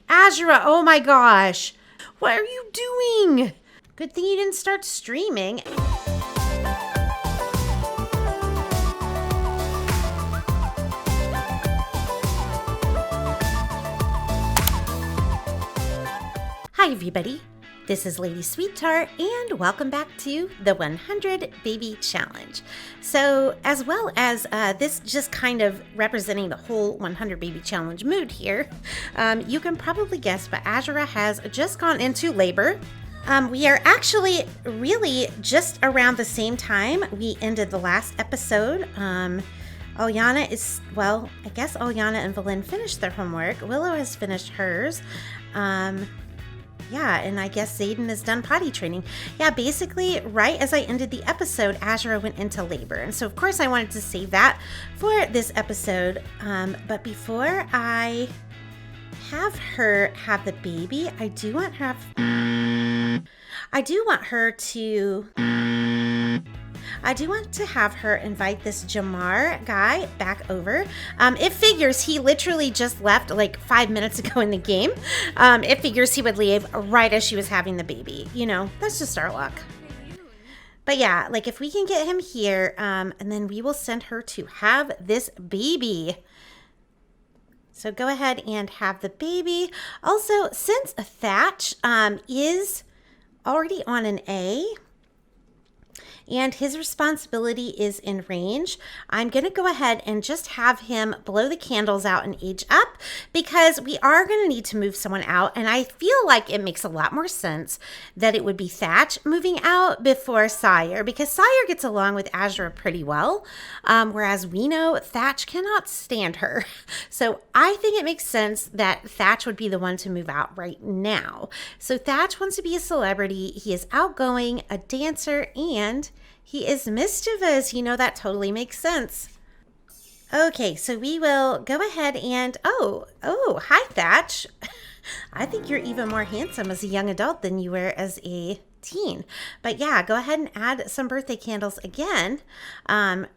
Azura, oh my gosh. What are you doing? Good thing you didn't start streaming. Hi everybody, this is Lady Sweetheart and welcome back to the 100 Baby Challenge. So as well as this just kind of representing the whole 100 Baby Challenge mood here, you can probably guess, but Azura has just gone into labor. We are actually really just around the same time we ended the last episode. Ulyana is, well, I guess Ulyana and Valynn finished their homework. Willow has finished hers. Yeah, and I guess Xaiden is done potty training. Yeah, basically, right as I ended the episode, Azura went into labor. And so, of course, I wanted to save that for this episode. But before I have her have the baby, I do want her to have her invite this Jamar guy back over. It figures he literally just left like 5 minutes ago in the game. It figures he would leave right as she was having the baby. You know, that's just our luck. But yeah, like if we can get him here, and then we will send her to have this baby. So go ahead and have the baby. Also, since Thatch is already on an A, and his responsibility is in range, I'm going to go ahead and just have him blow the candles out and age up because we are going to need to move someone out. And I feel like it makes a lot more sense that it would be Thatch moving out before Sire, because Sire gets along with Azura pretty well, whereas we know Thatch cannot stand her. So I think it makes sense that Thatch would be the one to move out right now. So Thatch wants to be a celebrity. He is outgoing, a dancer, and he is mischievous. You know, that totally makes sense. Okay, so we will go ahead and, oh, hi Thatch. I think you're even more handsome as a young adult than you were as a teen. But yeah, go ahead and add some birthday candles again. And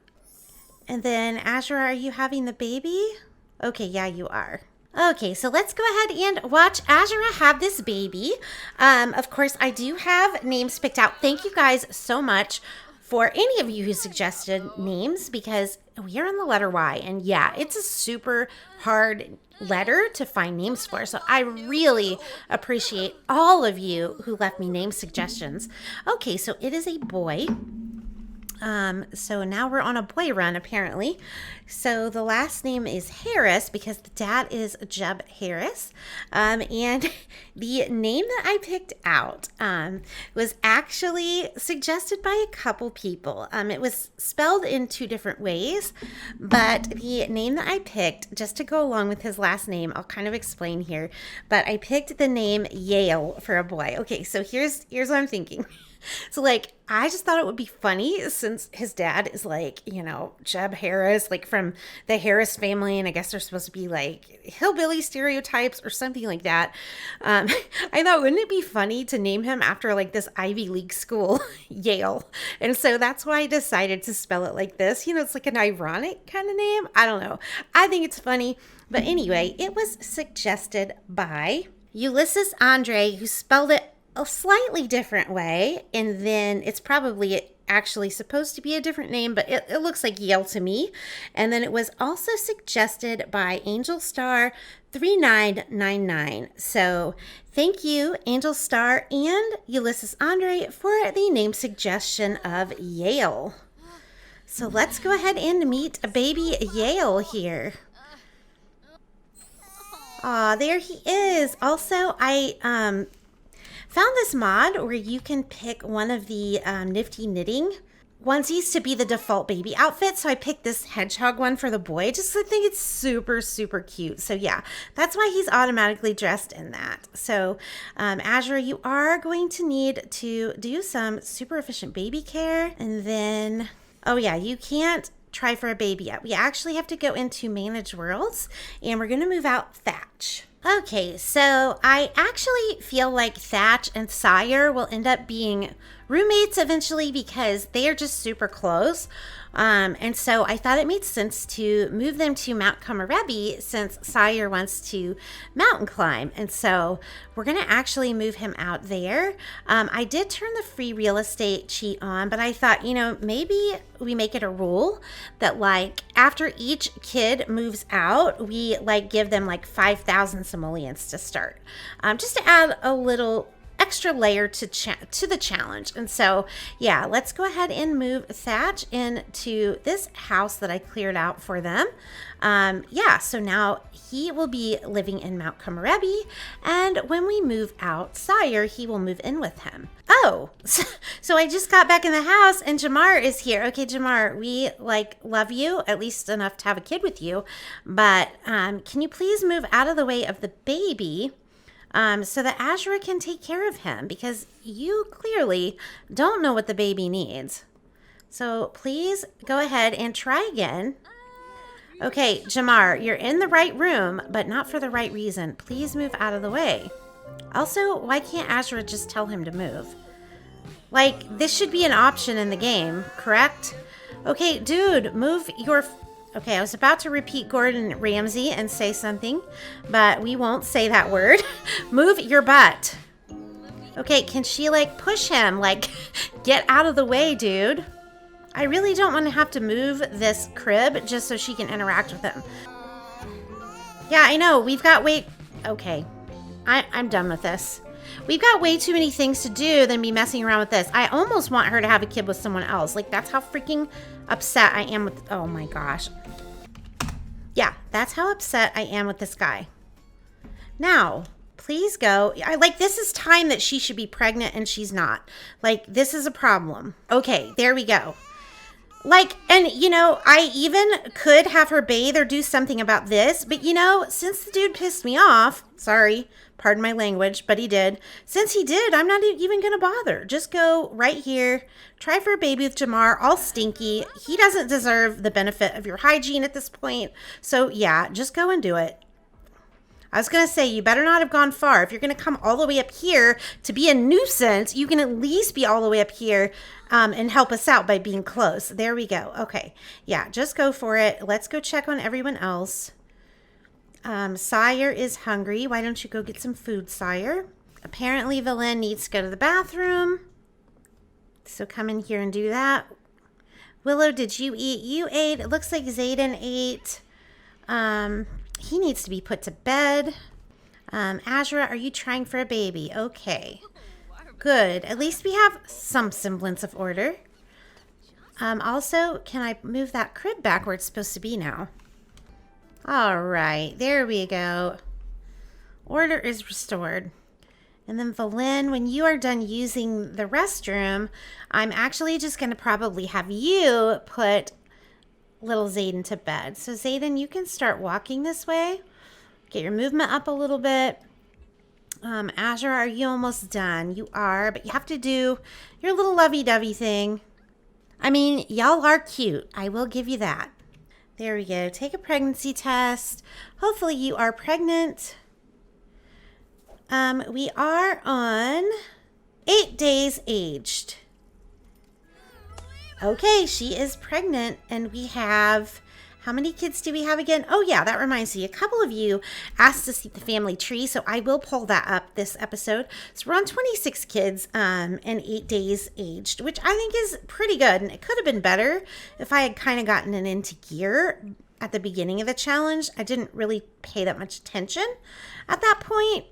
then Azura, are you having the baby? Okay, yeah, you are. Okay, so let's go ahead and watch Azura have this baby. Of course, I do have names picked out. Thank you guys so much for any of you who suggested names, because we are on the letter Y, and yeah, it's a super hard letter to find names for. So I really appreciate all of you who left me name suggestions. Okay, so it is a boy. So now we're on a boy run, apparently. So the last name is Harris because the dad is Jeb Harris. And the name that I picked out was actually suggested by a couple people. It was spelled in two different ways, but the name that I picked, just to go along with his last name, I'll kind of explain here, but I picked the name Yale for a boy. Okay, so here's what I'm thinking. So, like, I just thought it would be funny since his dad is, like, you know, Jeb Harris, like, from the Harris family, and I guess they're supposed to be, like, hillbilly stereotypes or something like that. I thought, wouldn't it be funny to name him after, like, this Ivy League school, Yale? And so that's why I decided to spell it like this. You know, it's like an ironic kind of name. I don't know. I think it's funny. But anyway, it was suggested by Ulysses Andre, who spelled it a slightly different way, and then it's probably actually supposed to be a different name, but it looks like Yale to me. And then it was also suggested by Angel Star 3999. So thank you, Angel Star and Ulysses Andre, for the name suggestion of Yale. So let's go ahead and meet a baby Yale here. Aw, there he is. Also, I found this mod where you can pick one of the nifty knitting onesies to be the default baby outfit. So I picked this hedgehog one for the boy. Just I think it's super, super cute. So yeah, that's why he's automatically dressed in that. So Azura, you are going to need to do some super efficient baby care. And then, oh yeah, you can't try for a baby yet. We actually have to go into Manage Worlds, and we're going to move out Thatch. Okay, so I actually feel like Thatch and Sire will end up being roommates eventually because they are just super close. And so I thought it made sense to move them to Mount Komorebi since Sire wants to mountain climb. And so we're going to actually move him out there. I did turn the free real estate cheat on, but I thought, you know, maybe we make it a rule that like after each kid moves out, we like give them like 5,000 simoleons to start, just to add a little extra layer to the challenge. And so yeah, let's go ahead and move Thatch into this house that I cleared out for them. Yeah, so now he will be living in Mount Komorebi, and when we move out Sire, he will move in with him. Oh, so I just got back in the house and Jamar is here. Okay, Jamar, we like love you at least enough to have a kid with you, but can you please move out of the way of the baby so that Azura can take care of him, because you clearly don't know what the baby needs. So please go ahead and try again. Okay, Jamar, you're in the right room, but not for the right reason. Please move out of the way. Also, why can't Azura just tell him to move? Like, this should be an option in the game, correct? Okay, dude, move your... Okay, I was about to repeat Gordon Ramsay and say something, but we won't say that word. Move your butt. Okay, can she like push him? Like, get out of the way, dude. I really don't want to have to move this crib just so she can interact with him. Yeah, I know. We've got way... Okay, I'm done with this. We've got way too many things to do than be messing around with this. I almost want her to have a kid with someone else. Like, that's how freaking upset I am with... Oh my gosh. Yeah, that's how upset I am with this guy. Now, please go. Like, this is time that she should be pregnant and she's not. Like, this is a problem. Okay, there we go. Like, and you know, I even could have her bathe or do something about this, but you know, since the dude pissed me off, sorry, pardon my language, but he did. Since he did, I'm not even gonna bother. Just go right here, try for a baby with Jamar, all stinky. He doesn't deserve the benefit of your hygiene at this point. So yeah, just go and do it. I was going to say, you better not have gone far. If you're going to come all the way up here to be a nuisance, you can at least be all the way up here and help us out by being close. There we go. Okay. Yeah, just go for it. Let's go check on everyone else. Sire is hungry. Why don't you go get some food, Sire? Apparently, Valynn needs to go to the bathroom. So come in here and do that. Willow, did you eat? You ate. It looks like Xaiden ate. He needs to be put to bed. Azura, are you trying for a baby? Okay. Good. At least we have some semblance of order. Also, can I move that crib back where it's supposed to be now? All right. There we go. Order is restored. And then Valynn, when you are done using the restroom, I'm actually just going to probably have you put little Xaiden to bed. So Xaiden, you can start walking this way. Get your movement up a little bit. Azura, are you almost done? You are, but you have to do your little lovey-dovey thing. I mean, y'all are cute. I will give you that. There we go. Take a pregnancy test. Hopefully you are pregnant. We are on 8 days aged. Okay, she is pregnant, and we have, how many kids do we have again? Oh yeah, that reminds me, a couple of you asked to see the family tree, so I will pull that up this episode. So we're on 26 kids and 8 days aged, which I think is pretty good, and it could have been better if I had kind of gotten it into gear at the beginning of the challenge. I didn't really pay that much attention at that point.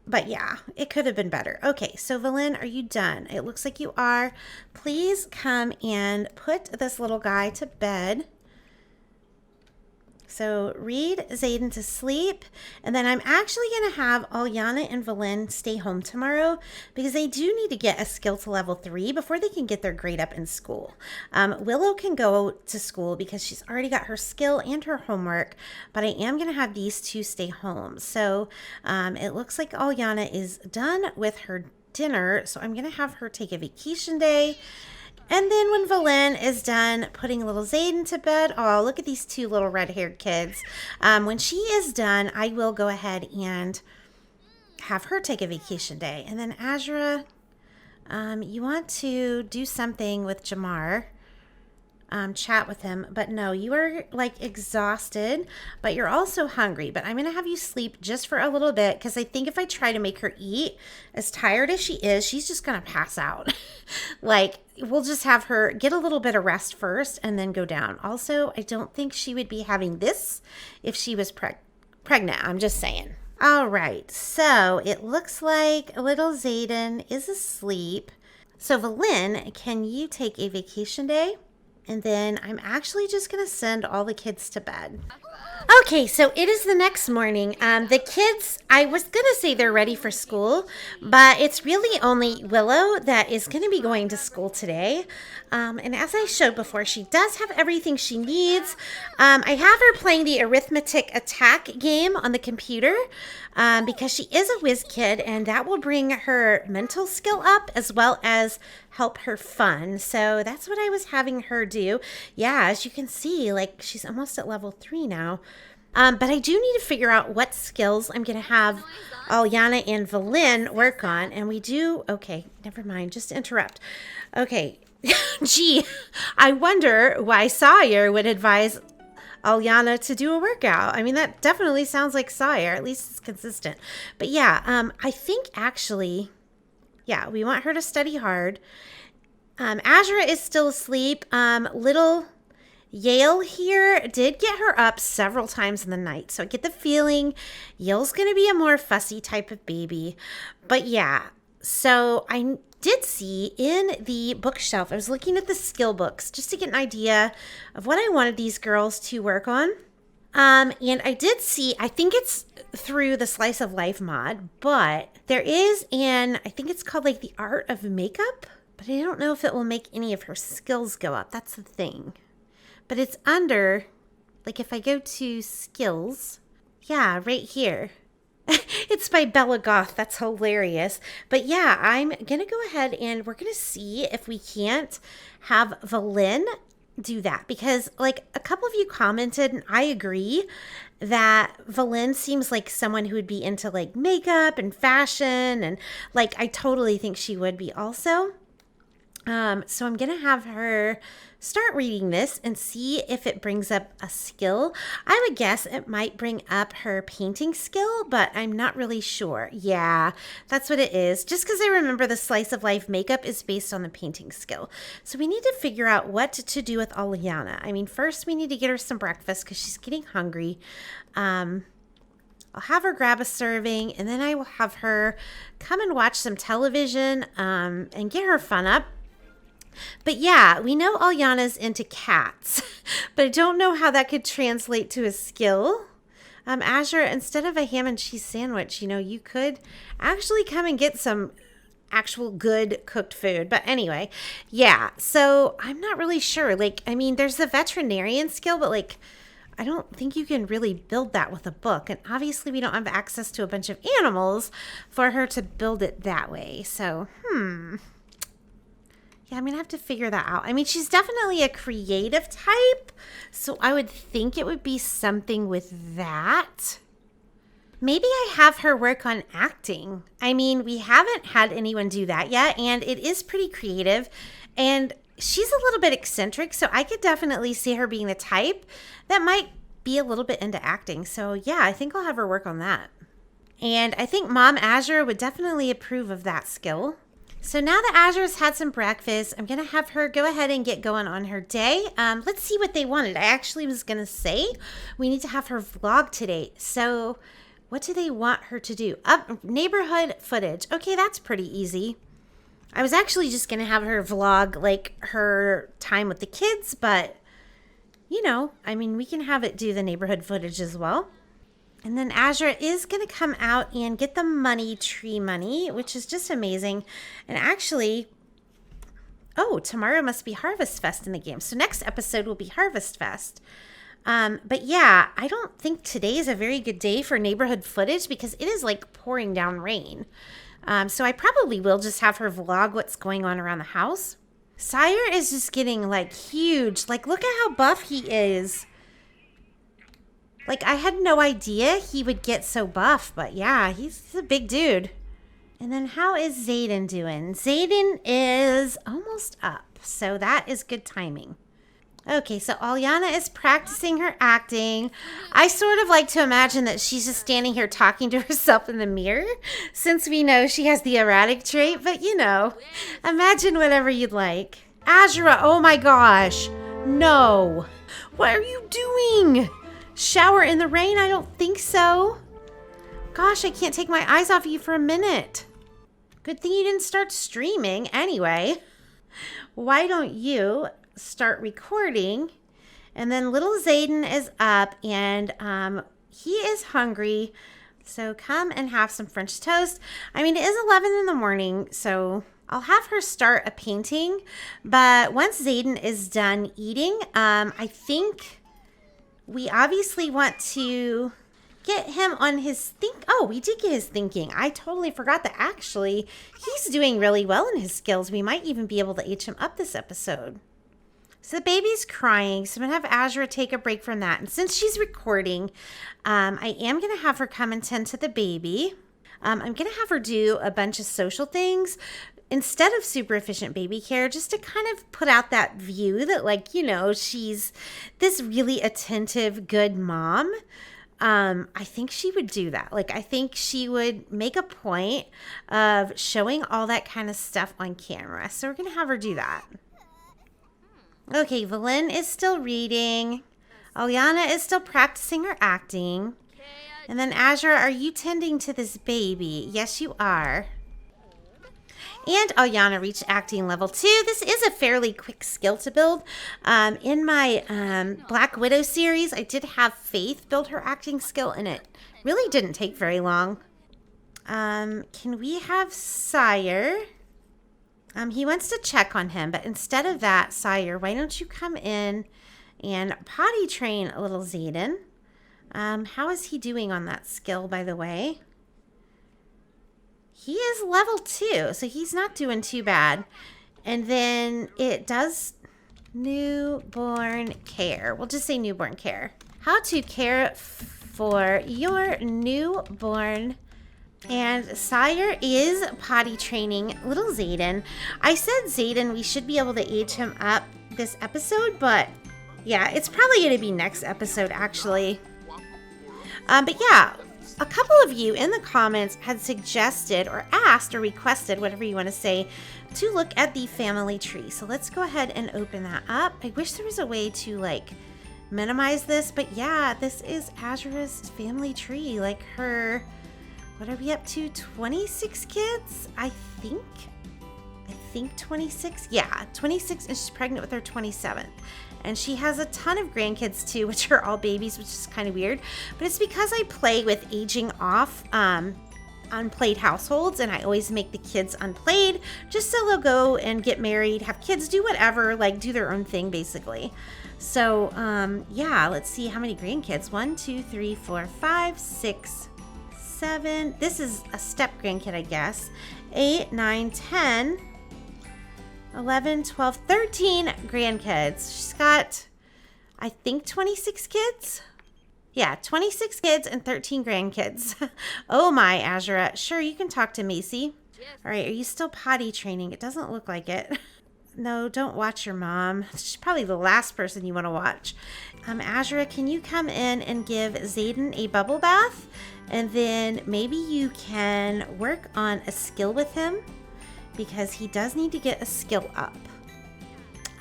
But yeah, it could have been better. Okay, so Valynn, are you done? It looks like you are. Please come and put this little guy to bed. So read Xaiden to sleep. And then I'm actually going to have Ulyana and Valynn stay home tomorrow because they do need to get a skill to level 3 before they can get their grade up in school. Willow can go to school because she's already got her skill and her homework, but I am going to have these two stay home. So it looks like Ulyana is done with her dinner, so I'm going to have her take a vacation day. And then when Valynn is done putting little Xaiden to bed, oh, look at these two little red-haired kids. When she is done, I will go ahead and have her take a vacation day. And then Azura, you want to do something with Jamar. chat with him. But no, you are like exhausted, but you're also hungry. But I'm going to have you sleep just for a little bit because I think if I try to make her eat, as tired as she is, she's just going to pass out. Like, we'll just have her get a little bit of rest first and then go down. Also, I don't think she would be having this if she was pregnant. I'm just saying. All right, so it looks like little Xaiden is asleep. So Valynn, can you take a vacation day? And then I'm actually just going to send all the kids to bed. Okay, so it is the next morning. The kids, I was going to say they're ready for school, but it's really only Willow that is going to be going to school today. And as I showed before, she does have everything she needs. I have her playing the arithmetic attack game on the computer because she is a whiz kid, and that will bring her mental skill up as well as help her fun. So that's what I was having her do. Yeah, as you can see, like she's almost at level 3 now. But I do need to figure out what skills I'm going to have Ulyana and Valynn work on. And we do, okay, never mind, just to interrupt. Okay, gee, I wonder why Sawyer would advise Ulyana to do a workout. I mean, that definitely sounds like Sawyer, at least it's consistent. But yeah, I think actually, yeah, we want her to study hard. Azura is still asleep. Little Yale here did get her up several times in the night. So I get the feeling Yale's going to be a more fussy type of baby. But yeah, so I did see in the bookshelf, I was looking at the skill books just to get an idea of what I wanted these girls to work on. And I did see, I think it's through the Slice of Life mod, but there is I think it's called like the Art of Makeup, but I don't know if it will make any of her skills go up. That's the thing. But it's under, like if I go to skills, yeah, right here. It's by Bella Goth. That's hilarious. But yeah, I'm going to go ahead and we're going to see if we can't have Valynn do that. Because like a couple of you commented, and I agree, that Valynn seems like someone who would be into like makeup and fashion. And like I totally think she would be also. So I'm going to have her start reading this and see if it brings up a skill. I would guess it might bring up her painting skill, but I'm not really sure. Yeah, that's what it is. Just because I remember the Slice of Life makeup is based on the painting skill. So we need to figure out what to do with Ulyana. I mean, first we need to get her some breakfast because she's getting hungry. I'll have her grab a serving, and then I will have her come and watch some television and get her fun up. But yeah, we know Ulyana's into cats, but I don't know how that could translate to a skill. Azura, instead of a ham and cheese sandwich, you could actually come and get some actual good cooked food. But anyway, yeah, so I'm not really sure. Like, I mean, there's the veterinarian skill, but like, I don't think you can really build that with a book. And obviously we don't have access to a bunch of animals for her to build it that way. So, yeah, I'm going to have to figure that out. I mean, she's definitely a creative type, so I would think it would be something with that. Maybe I have her work on acting. I mean, we haven't had anyone do that yet, and it is pretty creative, and she's a little bit eccentric, so I could definitely see her being the type that might be a little bit into acting. So yeah, I think I'll have her work on that. And I think Mom Azura would definitely approve of that skill. So now that Azura's had some breakfast, I'm going to have her go ahead and get going on her day. Let's see what they wanted. I actually was going to say we need to have her vlog today. So what do they want her to do? Neighborhood footage. Okay, that's pretty easy. I was actually just going to have her vlog like her time with the kids, but I mean, we can have it do the neighborhood footage as well. And then Azura is going to come out and get the money tree money, which is just amazing. And actually, tomorrow must be Harvest Fest in the game. So next episode will be Harvest Fest. But yeah, I don't think today is a very good day for neighborhood footage because it is like pouring down rain. So I probably will just have her vlog what's going on around the house. Sire is just getting like huge. Like, look at how buff he is. Like, I had no idea he would get so buff, but yeah, he's a big dude. And then how is Xaiden doing? Xaiden is almost up, so that is good timing. Okay, so Ulyana is practicing her acting. I sort of like to imagine that she's just standing here talking to herself in the mirror, since we know she has the erratic trait, but you know, imagine whatever you'd like. Azura, oh my gosh. No. What are you doing? Shower in the rain? I don't think so. Gosh, I can't take my eyes off of you for a minute. Good thing you didn't start streaming anyway. Why don't you start recording? And then little Xaiden is up and he is hungry. So come and have some French toast. I mean, it is 11 in the morning, so I'll have her start a painting. But once Xaiden is done eating, I think we obviously want to get him on his Oh, we did get his thinking. I totally forgot that actually he's doing really well in his skills. We might even be able to age him up this episode. So the baby's crying, so I'm going to have Azura take a break from that. And since she's recording, I am going to have her come and tend to the baby. I'm going to have her do a bunch of social things instead of super efficient baby care, just to kind of put out that view that, like, you know, she's this really attentive, good mom. I think she would do that. Like, I think she would make a point of showing all that kind of stuff on camera. So we're going to have her do that. Okay, Valynn is still reading. Ulyana is still practicing her acting. And then Azura, are you tending to this baby? Yes, you are. And Ulyana reached acting level 2. This is a fairly quick skill to build. In my Black Widow series, I did have Faith build her acting skill, and it really didn't take very long. Can we have Sire? He wants to check on him, but instead of that, Sire, why don't you come in and potty train little Xaiden? How is he doing on that skill, by the way? He is level 2, so he's not doing too bad. And then it does newborn care. We'll just say newborn care. How to care for your newborn. And Sire is potty training little Xaiden. I said Xaiden, we should be able to age him up this episode, but yeah, it's probably going to be next episode, actually. But yeah, a couple of you in the comments had suggested or asked or requested, whatever you want to say, to look at the family tree. So let's go ahead and open that up. I wish there was a way to like minimize this, but yeah, this is Azura's family tree. Like her, what are we up to? 26 kids? I think 26. Yeah, 26, and she's pregnant with her 27th. And she has a ton of grandkids too, which are all babies, which is kind of weird. But it's because I play with aging off unplayed households, and I always make the kids unplayed, just so they'll go and get married, have kids, do whatever, like do their own thing, basically. So, yeah, let's see how many grandkids. 1, 2, 3, 4, 5, 6, 7. This is a step grandkid, I guess. 8, 9, 10. 11, 12, 13 grandkids. She's got, I think, 26 kids. Yeah, 26 kids and 13 grandkids. Oh my, Azura. Sure, you can talk to Macy. All right, are you still potty training? It doesn't look like it. No, don't watch your mom. She's probably the last person you want to watch. Azura, can you come in and give Xaiden a bubble bath? And then maybe you can work on a skill with him, because he does need to get a skill up.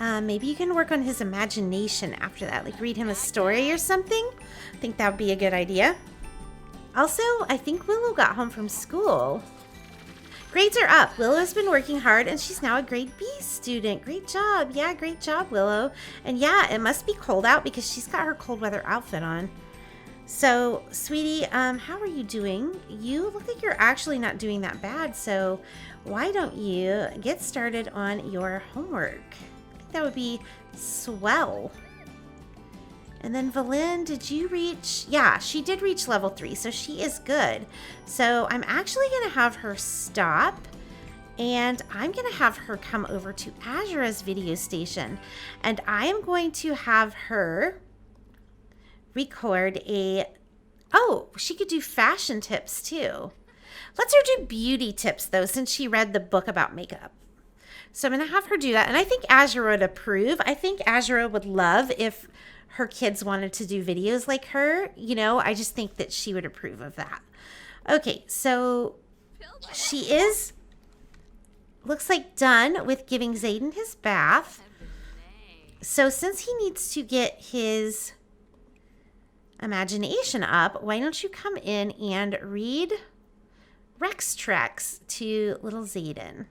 Maybe you can work on his imagination after that, like read him a story or something. I think that would be a good idea. Also, I think Willow got home from school. Grades are up. Willow's been working hard, and she's now a grade B student. Great job. Yeah, great job, Willow. And yeah, it must be cold out because she's got her cold weather outfit on. So, sweetie, how are you doing? You look like you're actually not doing that bad, so why don't you get started on your homework? I think that would be swell. And then Valynn, did you reach? Yeah, she did reach level 3, so she is good. So I'm actually going to have her stop, and I'm going to have her come over to Azura's video station, and I am going to have her record a, oh, she could do fashion tips too. Let's her do beauty tips though, since she read the book about makeup. So I'm going to have her do that. And I think Azura would approve. I think Azura would love if her kids wanted to do videos like her. You know, I just think that she would approve of that. Okay, so she is, looks like, done with giving Xaiden his bath. So since he needs to get his imagination up, why don't you come in and read Rex Trex to little Xaiden?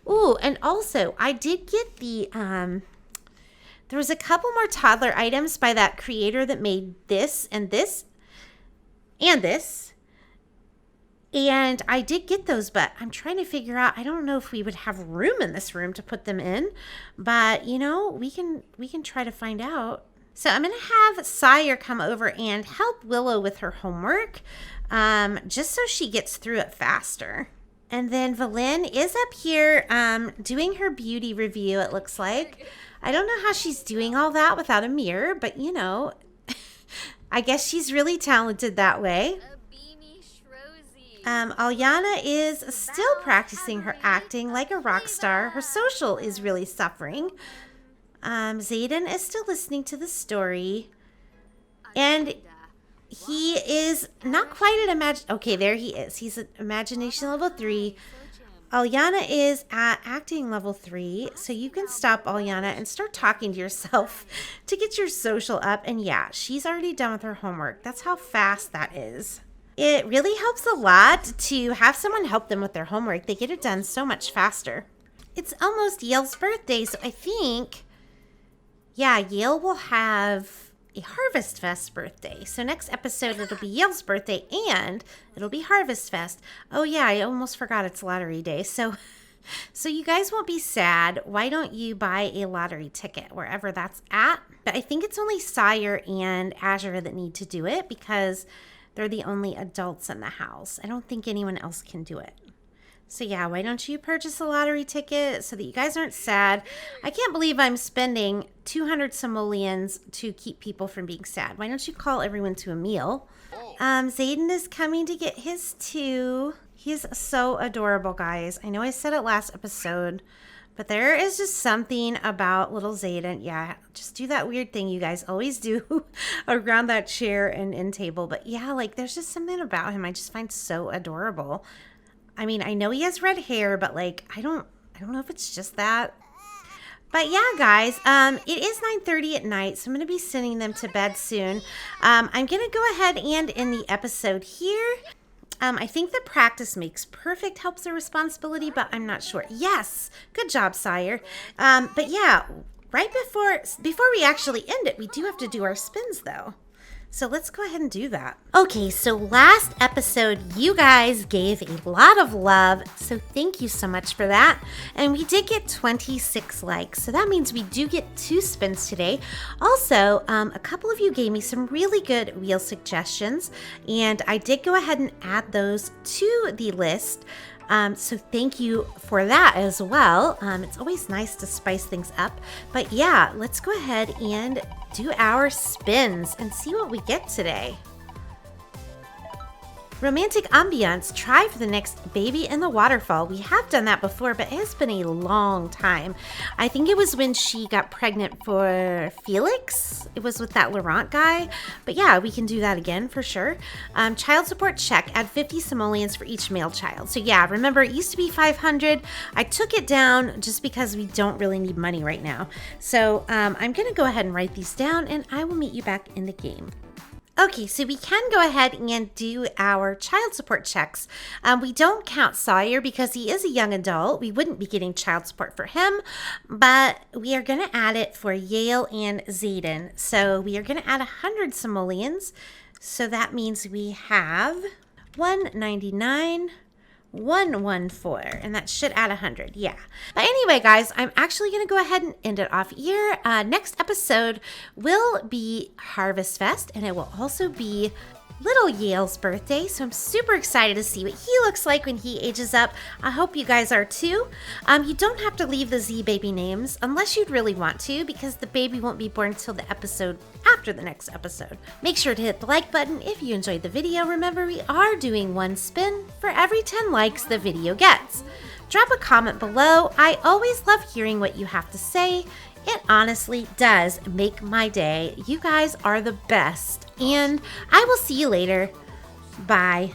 Ooh, and also I did get the there was a couple more toddler items by that creator that made this and this and this, and I did get those, but I'm trying to figure out, I don't know if we would have room in this room to put them in, but you know, we can try to find out. So I'm going to have Sire come over and help Willow with her homework, just so she gets through it faster. And then Valynn is up here doing her beauty review, it looks like. I don't know how she's doing all that without a mirror, but you know, I guess she's really talented that way. Ulyana is still practicing her acting like a rock star. Her social is really suffering. Xaiden is still listening to the story. And he is not quite at okay, there he is. He's at imagination level 3. Ulyana is at acting level 3. So you can stop Ulyana and start talking to yourself to get your social up. And yeah, she's already done with her homework. That's how fast that is. It really helps a lot to have someone help them with their homework. They get it done so much faster. It's almost Yale's birthday, so I think, yeah, Yale will have a Harvest Fest birthday. So next episode, it'll be Yale's birthday and it'll be Harvest Fest. Oh yeah, I almost forgot it's lottery day. So you guys won't be sad. Why don't you buy a lottery ticket wherever that's at? But I think it's only Sire and Azura that need to do it because they're the only adults in the house. I don't think anyone else can do it. So yeah, why don't you purchase a lottery ticket so that you guys aren't sad? I can't believe I'm spending 200 simoleons to keep people from being sad. Why don't you call everyone to a meal? Xaiden is coming to get his too. He's so adorable, guys. I know I said it last episode, but there is just something about little Xaiden. Yeah, just do that weird thing you guys always do around that chair and end table. But yeah, like there's just something about him I just find so adorable. I mean, I know he has red hair, but like I don't know if it's just that. But yeah, guys, it is 9:30 at night, so I'm going to be sending them to bed soon. I'm going to go ahead and end the episode here. I think the practice makes perfect helps the responsibility, but I'm not sure. Yes, good job, Sire. But yeah, right before we actually end it, we do have to do our spins, though. So let's go ahead and do that. Okay, so last episode, you guys gave a lot of love, so thank you so much for that. And we did get 26 likes, so that means we do get 2 spins today. Also, a couple of you gave me some really good wheel suggestions, and I did go ahead and add those to the list. So thank you for that as well. It's always nice to spice things up. But yeah, let's go ahead and do our spins and see what we get today. Romantic ambiance, try for the next baby in the waterfall. We have done that before, but it has been a long time. I think it was when she got pregnant for Felix. It was with that Laurent guy. But yeah, we can do that again for sure. Child support check, add 50 simoleons for each male child. So yeah, remember it used to be 500. I took it down just because we don't really need money right now. So I'm gonna go ahead and write these down and I will meet you back in the game. Okay, so we can go ahead and do our child support checks. We don't count Sawyer because he is a young adult. We wouldn't be getting child support for him, but we are going to add it for Yale and Xaiden. So we are going to add 100 simoleons. So that means we have 199, 114, and that should add 100. Yeah. But anyway, guys, I'm actually going to go ahead and end it off here. Next episode will be Harvest Fest, and it will also be little Yale's birthday, so I'm super excited to see what he looks like when he ages up. I hope you guys are too. You don't have to leave the Z baby names unless you'd really want to, because the baby won't be born until the episode after the next episode. Make sure to hit the like button if you enjoyed the video. Remember, we are doing 1 spin for every 10 likes the video gets. drop a comment below. I always love hearing what you have to say. It honestly does make my day. You guys are the best. And I will see you later. Bye.